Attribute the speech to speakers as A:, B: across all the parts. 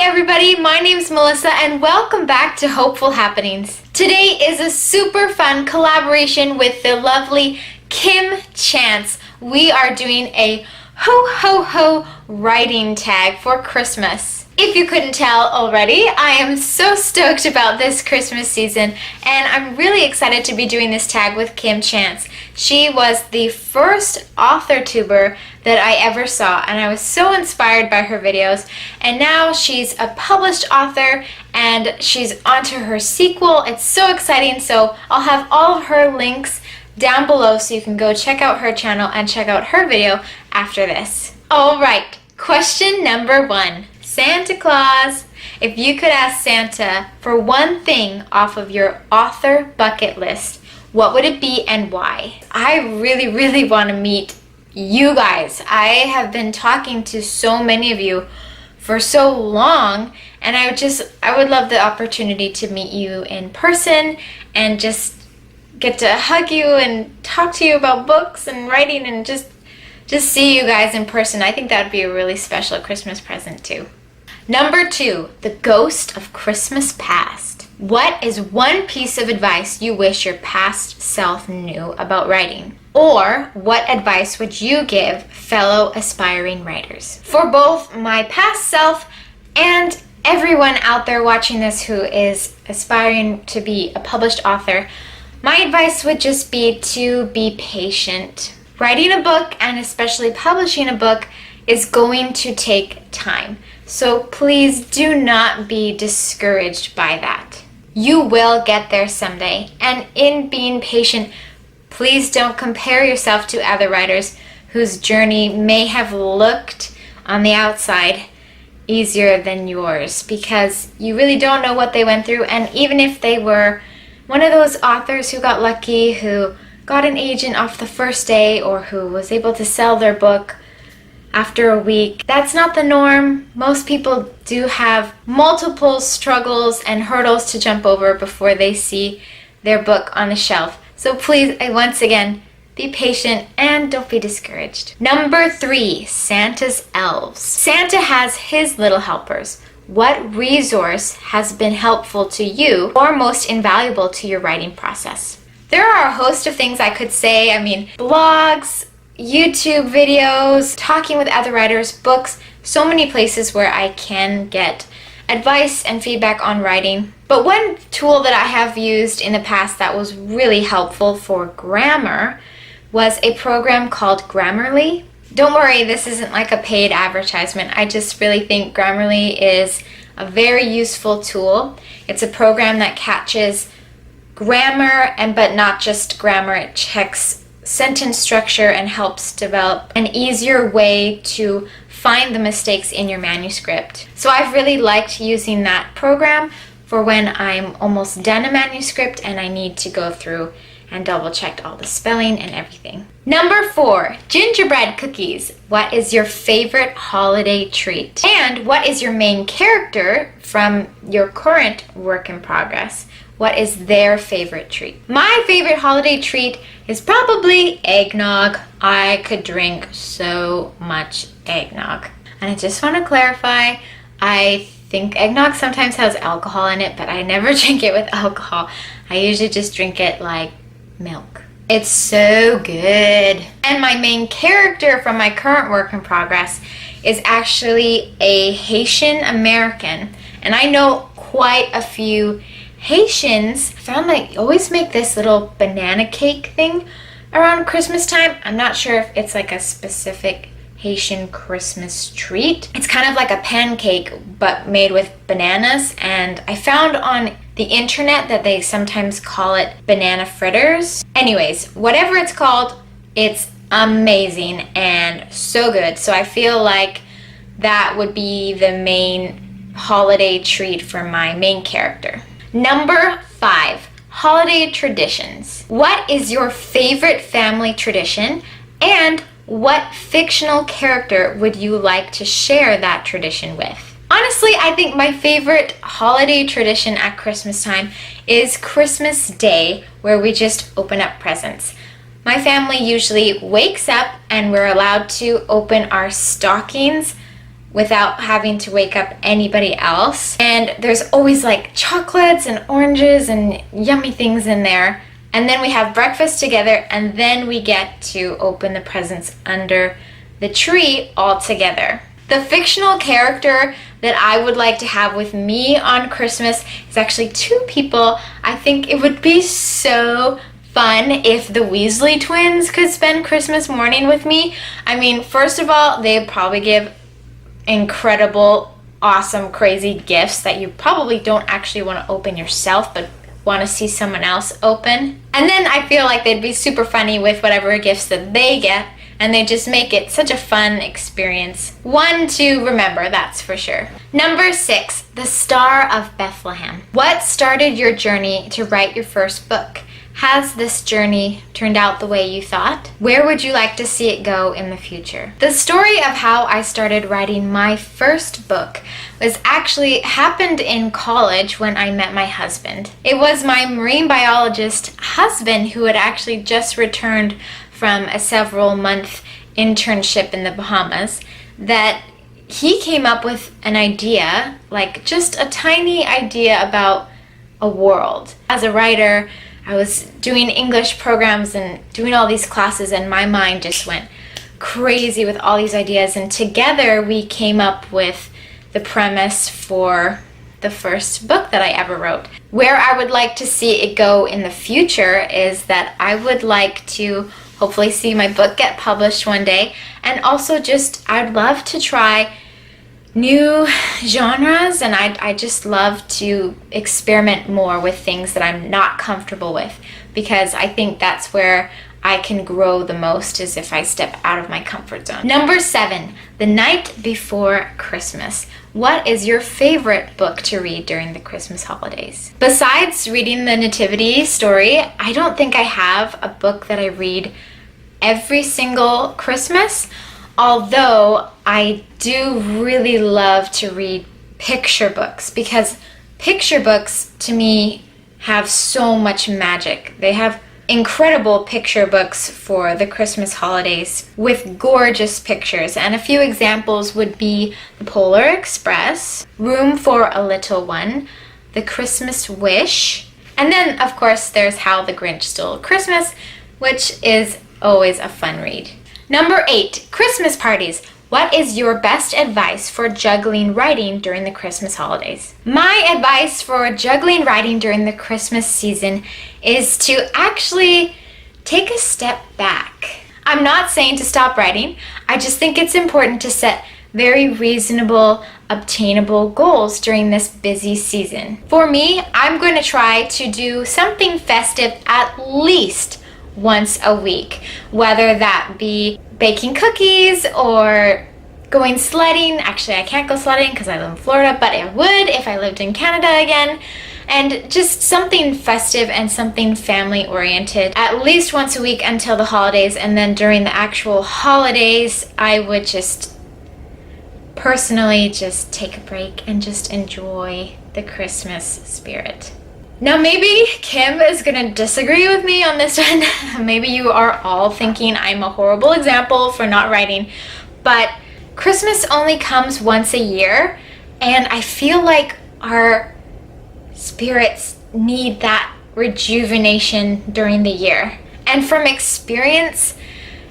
A: everybody, my name's Melissa and welcome back to Hopeful Happenings. Today is a super fun collaboration with the lovely Kim Chance. We are doing a ho ho ho writing tag for Christmas. If you couldn't tell already, I am so stoked about this Christmas season and I'm really excited to be doing this tag with Kim Chance. She was the first author tuber that I ever saw and I was so inspired by her videos, and now she's a published author and she's onto her sequel. It's so exciting, so I'll have all of her links down below so you can go check out her channel and check out her video after this. Alright, question number 1. Santa Claus, if you could ask Santa for one thing off of your author bucket list, what would it be and why? I really want to meet you guys. I have been talking to so many of you for so long, and I would love the opportunity to meet you in person and just get to hug you and talk to you about books and writing and just see you guys in person. I think that would be a really special Christmas present too. Number 2, the ghost of Christmas past. What is one piece of advice you wish your past self knew about writing? Or what advice would you give fellow aspiring writers? For both my past self and everyone out there watching this who is aspiring to be a published author, my advice would just be to be patient. Writing a book, and especially publishing a book, is going to take time. So please do not be discouraged by that. You will get there someday. And in being patient, please don't compare yourself to other writers whose journey may have looked on the outside easier than yours, because you really don't know what they went through. And even if they were one of those authors who got lucky, who got an agent off the first day, or who was able to sell their book after a week, that's not the norm. Most people do have multiple struggles and hurdles to jump over before they see their book on the shelf. So please, once again, be patient and don't be discouraged. Number 3, Santa's elves. Santa has his little helpers. What resource has been helpful to you or most invaluable to your writing process? There are a host of things I could say. I mean, blogs, YouTube videos, talking with other writers, books, so many places where I can get advice and feedback on writing. But one tool that I have used in the past that was really helpful for grammar was a program called Grammarly. Don't worry, this isn't like a paid advertisement. I just really think Grammarly is a very useful tool. It's a program that catches grammar, but not just grammar. It checks sentence structure and helps develop an easier way to find the mistakes in your manuscript. So I've really liked using that program for when I'm almost done a manuscript and I need to go through and double check all the spelling and everything. Number 4, gingerbread cookies. What is your favorite holiday treat? And what is your main character from your current work in progress? What is their favorite treat? My favorite holiday treat is probably eggnog. I could drink so much eggnog. And I just want to clarify, I think eggnog sometimes has alcohol in it, but I never drink it with alcohol. I usually just drink it like milk. It's so good. And my main character from my current work in progress is actually a Haitian American. And I know quite a few Haitians. I found they always make this little banana cake thing around Christmas time. I'm not sure if it's like a specific Haitian Christmas treat. It's kind of like a pancake but made with bananas, and I found on the internet that they sometimes call it banana fritters. Anyways, whatever it's called, it's amazing and so good. So I feel like that would be the main holiday treat for my main character. Number 5, holiday traditions. What is your favorite family tradition, and what fictional character would you like to share that tradition with? Honestly, I think my favorite holiday tradition at Christmas time is Christmas Day, where we just open up presents. My family usually wakes up and we're allowed to open our stockings without having to wake up anybody else. And there's always like chocolates and oranges and yummy things in there. And then we have breakfast together, and then we get to open the presents under the tree all together. The fictional character that I would like to have with me on Christmas is actually two people. I think it would be so fun if the Weasley twins could spend Christmas morning with me. I mean, first of all, they'd probably give incredible, awesome, crazy gifts that you probably don't actually want to open yourself, but want to see someone else open. And then I feel like they'd be super funny with whatever gifts that they get, and they just make it such a fun experience. One to remember, that's for sure. Number 6, the Star of Bethlehem. What started your journey to write your first book? Has this journey turned out the way you thought? Where would you like to see it go in the future? The story of how I started writing my first book was actually happened in college when I met my husband. It was my marine biologist husband who had actually just returned from a several-month internship in the Bahamas that he came up with an idea, like just a tiny idea about a world. As a writer, I was doing English programs and doing all these classes, and my mind just went crazy with all these ideas, and together we came up with the premise for the first book that I ever wrote. Where I would like to see it go in the future is that I would like to hopefully see my book get published one day, and also just I'd love to try new genres, and I just love to experiment more with things that I'm not comfortable with, because I think that's where I can grow the most, is if I step out of my comfort zone. Number 7, The Night Before Christmas. What is your favorite book to read during the Christmas holidays? Besides reading the Nativity story, I don't think I have a book that I read every single Christmas, although I do really love to read picture books, because picture books to me have so much magic. They have incredible picture books for the Christmas holidays with gorgeous pictures, and a few examples would be The Polar Express, Room for a Little One, The Christmas Wish, and then of course there's How the Grinch Stole Christmas, which is always a fun read. Number 8, Christmas parties. What is your best advice for juggling writing during the Christmas holidays? My advice for juggling writing during the Christmas season is to actually take a step back. I'm not saying to stop writing. I just think it's important to set very reasonable, obtainable goals during this busy season. For me, I'm going to try to do something festive at least once a week, whether that be baking cookies or going sledding. Actually, I can't go sledding because I live in Florida, but I would if I lived in Canada again. And just something festive and something family oriented at least once a week until the holidays, and then during the actual holidays I would just personally just take a break and just enjoy the Christmas spirit. Now maybe Kim is gonna disagree with me on this one. Maybe you are all thinking I'm a horrible example for not writing, but Christmas only comes once a year, and I feel like our spirits need that rejuvenation during the year. And from experience,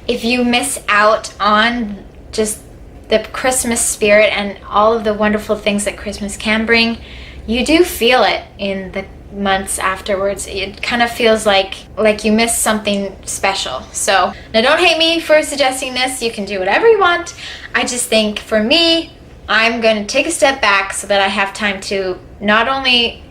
A: if you miss out on just the Christmas spirit and all of the wonderful things that Christmas can bring, you do feel it in the months afterwards. It kind of feels like you missed something special. So now don't hate me for suggesting this. You can do whatever you want. I just think for me, I'm going to take a step back so that I have time to not only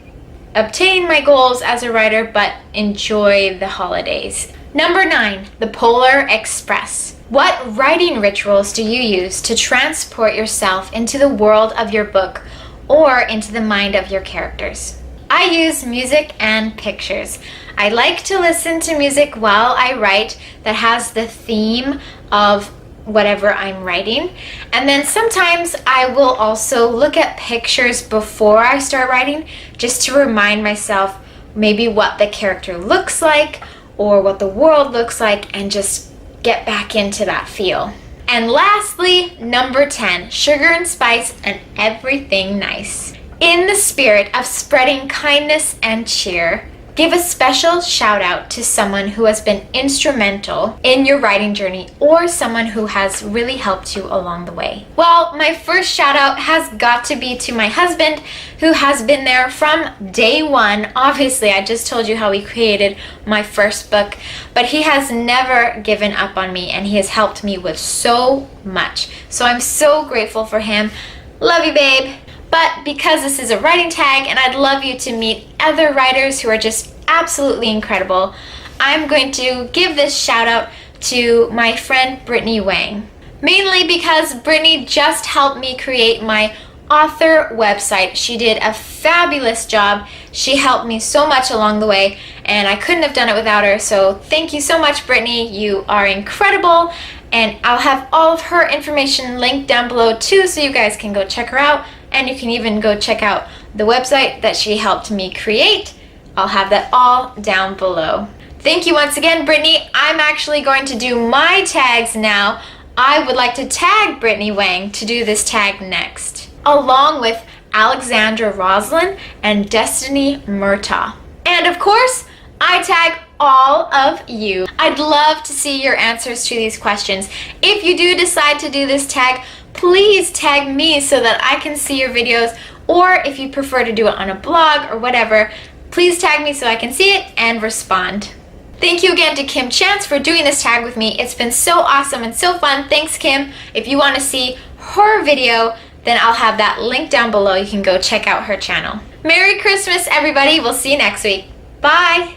A: obtain my goals as a writer, but enjoy the holidays. Number 9, the Polar Express. What writing rituals do you use to transport yourself into the world of your book or into the mind of your characters? I use music and pictures. I like to listen to music while I write that has the theme of whatever I'm writing. And then sometimes I will also look at pictures before I start writing, just to remind myself maybe what the character looks like or what the world looks like, and just get back into that feel. And lastly, number 10, sugar and spice and everything nice. In the spirit of spreading kindness and cheer, give a special shout out to someone who has been instrumental in your writing journey or someone who has really helped you along the way. Well, my first shout out has got to be to my husband, who has been there from day one. Obviously, I just told you how he created my first book, but he has never given up on me and he has helped me with so much. So I'm so grateful for him. Love you, babe. But because this is a writing tag and I'd love you to meet other writers who are just absolutely incredible, I'm going to give this shout out to my friend Brittany Wang. Mainly because Brittany just helped me create my author website. She did a fabulous job. She helped me so much along the way and I couldn't have done it without her. So thank you so much, Brittany. You are incredible. And I'll have all of her information linked down below too, so you guys can go check her out. And you can even go check out the website that she helped me create. I'll have that all down below. Thank you once again, Brittany. I'm actually going to do my tags now. I would like to tag Brittany Wang to do this tag next, along with Alexandra Roslin and Destiny Murtaugh. And of course, I tag all of you. I'd love to see your answers to these questions. If you do decide to do this tag, please tag me so that I can see your videos, or if you prefer to do it on a blog or whatever, please tag me so I can see it and respond. Thank you again to Kim Chance for doing this tag with me. It's been so awesome and so fun. Thanks, Kim. If you want to see her video, then I'll have that link down below. You can go check out her channel. Merry Christmas, everybody. We'll see you next week. Bye.